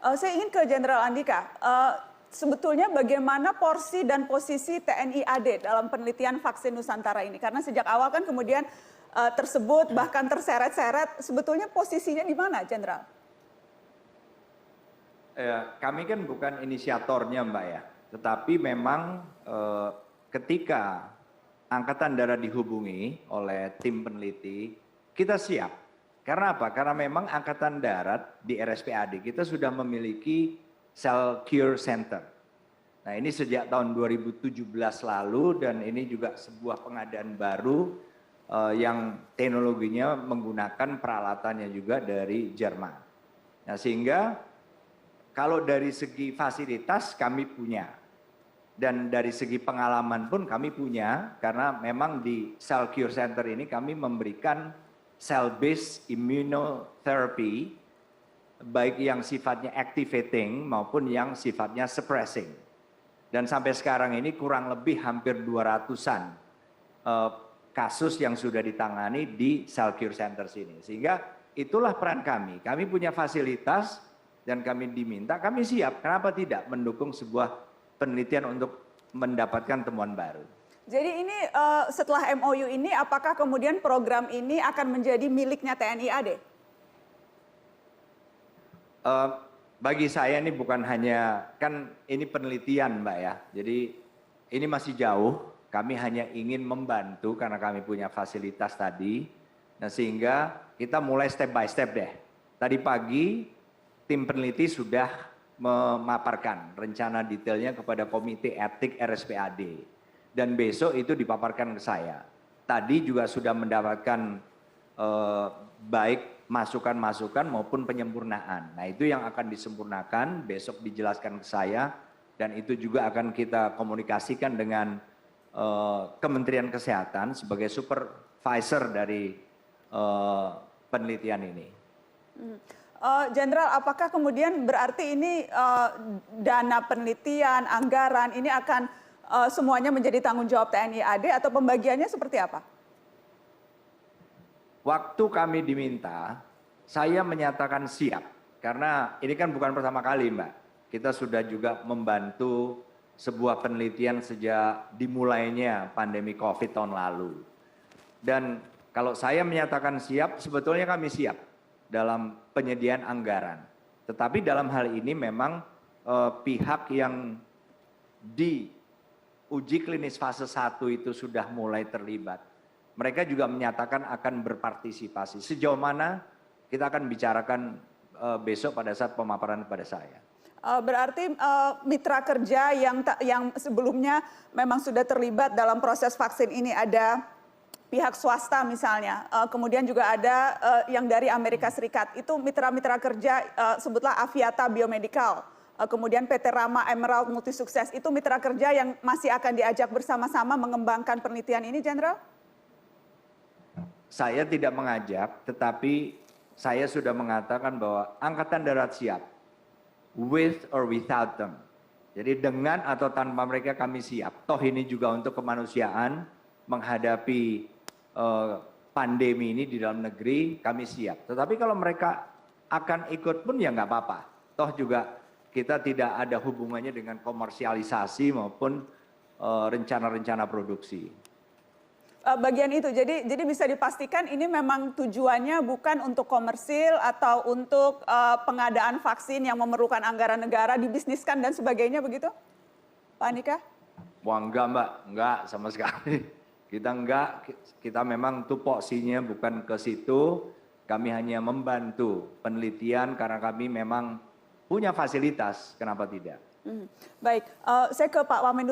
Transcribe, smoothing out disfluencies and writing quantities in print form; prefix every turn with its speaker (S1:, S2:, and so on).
S1: Saya ingin ke Jenderal Andika. Sebetulnya bagaimana porsi dan posisi TNI AD dalam penelitian vaksin Nusantara ini? Karena sejak awal kan kemudian tersebut bahkan terseret-seret. Sebetulnya posisinya di mana, Jenderal?
S2: Kami kan bukan inisiatornya, Mbak ya. Tetapi memang ketika Angkatan Darat dihubungi oleh tim peneliti, kita siap. Karena apa? Karena memang Angkatan Darat di RSPAD kita sudah memiliki Cell Cure Center. Nah, ini sejak tahun 2017 lalu dan ini juga sebuah pengadaan baru yang teknologinya menggunakan peralatannya juga dari Jerman. Nah, sehingga kalau dari segi fasilitas kami punya dan dari segi pengalaman pun kami punya, karena memang di Cell Cure Center ini kami memberikan cell-based immunotherapy, baik yang sifatnya activating maupun yang sifatnya suppressing. Dan sampai sekarang ini kurang lebih hampir 200-an kasus yang sudah ditangani di Cell Cure Center sini. Sehingga itulah peran kami. Kami punya fasilitas dan kami diminta, kami siap. Kenapa tidak mendukung sebuah penelitian untuk mendapatkan temuan baru.
S1: Jadi ini setelah MOU ini apakah kemudian program ini akan menjadi miliknya TNI AD?
S2: Bagi saya ini bukan hanya, kan ini penelitian Mbak ya, jadi ini masih jauh, kami hanya ingin membantu karena kami punya fasilitas tadi, nah sehingga kita mulai step by step deh. Tadi pagi tim peneliti sudah memaparkan rencana detailnya kepada Komite Etik RSPAD. Dan besok itu dipaparkan ke saya. Tadi juga sudah mendapatkan baik masukan-masukan maupun penyempurnaan. Nah itu yang akan disempurnakan, besok dijelaskan ke saya. Dan itu juga akan kita komunikasikan dengan Kementerian Kesehatan sebagai supervisor dari penelitian ini.
S1: Jenderal, apakah kemudian berarti ini dana penelitian, anggaran ini akan semuanya menjadi tanggung jawab TNI AD atau pembagiannya seperti apa?
S2: Waktu kami diminta, saya menyatakan siap. Karena ini kan bukan pertama kali Mbak. Kita sudah juga membantu sebuah penelitian sejak dimulainya pandemi COVID tahun lalu. Dan kalau saya menyatakan siap, sebetulnya kami siap dalam penyediaan anggaran. Tetapi dalam hal ini memang pihak yang di uji klinis fase 1 itu sudah mulai terlibat. Mereka juga menyatakan akan berpartisipasi. Sejauh mana kita akan bicarakan besok pada saat pemaparan kepada saya.
S1: Berarti mitra kerja yang sebelumnya memang sudah terlibat dalam proses vaksin ini ada pihak swasta misalnya, kemudian juga ada yang dari Amerika Serikat. Itu mitra-mitra kerja sebutlah Aviata Biomedical. Kemudian PT Rama Emerald Multisukses, itu mitra kerja yang masih akan diajak bersama-sama mengembangkan penelitian ini, Jenderal?
S2: Saya tidak mengajak, tetapi saya sudah mengatakan bahwa Angkatan Darat siap, with or without them. Jadi dengan atau tanpa mereka kami siap. Toh ini juga untuk kemanusiaan, menghadapi pandemi ini di dalam negeri, kami siap. Tetapi kalau mereka akan ikut pun ya nggak apa-apa. Toh juga kita tidak ada hubungannya dengan komersialisasi maupun rencana-rencana produksi.
S1: Bagian itu, jadi bisa dipastikan ini memang tujuannya bukan untuk komersil atau untuk pengadaan vaksin yang memerlukan anggaran negara, dibisniskan dan sebagainya begitu? Pak Andika?
S2: Wah enggak Mbak, enggak sama sekali. Kita enggak, kita memang tupoksinya bukan ke situ, kami hanya membantu penelitian karena kami memang punya fasilitas, kenapa tidak?
S1: Baik, saya ke Pak Wamen.